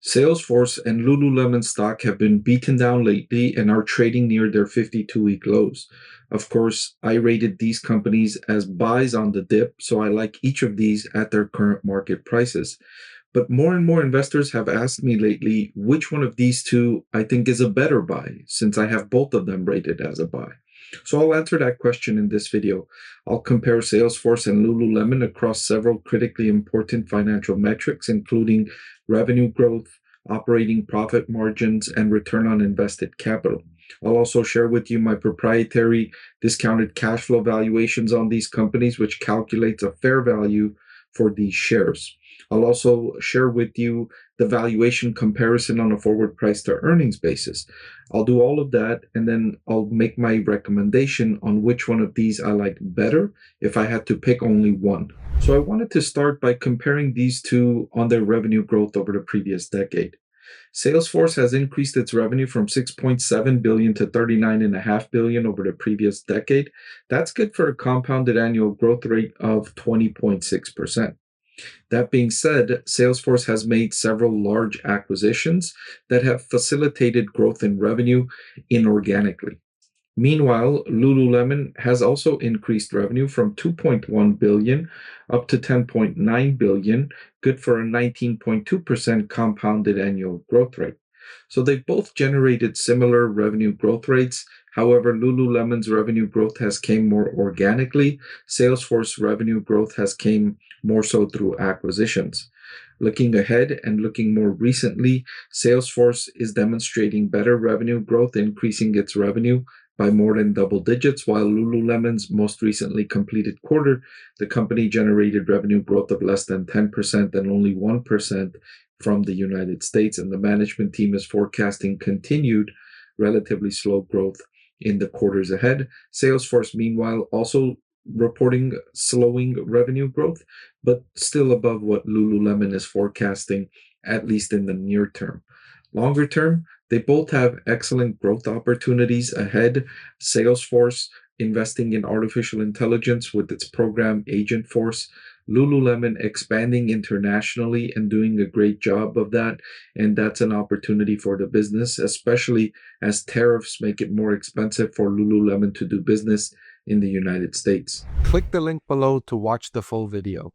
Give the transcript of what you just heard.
Salesforce and Lululemon stock have been beaten down lately and are trading near their 52-week lows. Of course, I rated these companies as buys on the dip, so I like each of these at their current market prices. But more and more investors have asked me lately which one of these two I think is a better buy, since I have both of them rated as a buy. So I'll answer that question in this video. I'll compare Salesforce and Lululemon across several critically important financial metrics, including revenue growth, operating profit margins, and return on invested capital. I'll also share with you my proprietary discounted cash flow valuations on these companies, which calculates a fair value for these shares. I'll also share with you the valuation comparison on a forward price to earnings basis. I'll do all of that, and then I'll make my recommendation on which one of these I like better if I had to pick only one. So I wanted to start by comparing these two on their revenue growth over the previous decade. Salesforce has increased its revenue from 6.7 billion to 39.5 billion over the previous decade. That's good for a compounded annual growth rate of 20.6%. That being said, Salesforce has made several large acquisitions that have facilitated growth in revenue inorganically. Meanwhile, Lululemon has also increased revenue from 2.1 billion up to 10.9 billion, good for a 19.2% compounded annual growth rate. So they both generated similar revenue growth rates. However, Lululemon's revenue growth has came more organically. Salesforce revenue growth has came more so through acquisitions. Looking ahead and looking more recently, Salesforce is demonstrating better revenue growth, increasing its revenue by more than double digits, while Lululemon's most recently completed quarter, the company generated revenue growth of less than 10% and only 1% from the United States, and the management team is forecasting continued relatively slow growth in the quarters ahead. Salesforce, meanwhile, also reporting slowing revenue growth, but still above what Lululemon is forecasting, at least in the near term. Longer term, they both have excellent growth opportunities ahead. Salesforce investing in artificial intelligence with its program Agentforce, Lululemon expanding internationally and doing a great job of that. And that's an opportunity for the business, especially as tariffs make it more expensive for Lululemon to do business in the United States. Click the link below to watch the full video.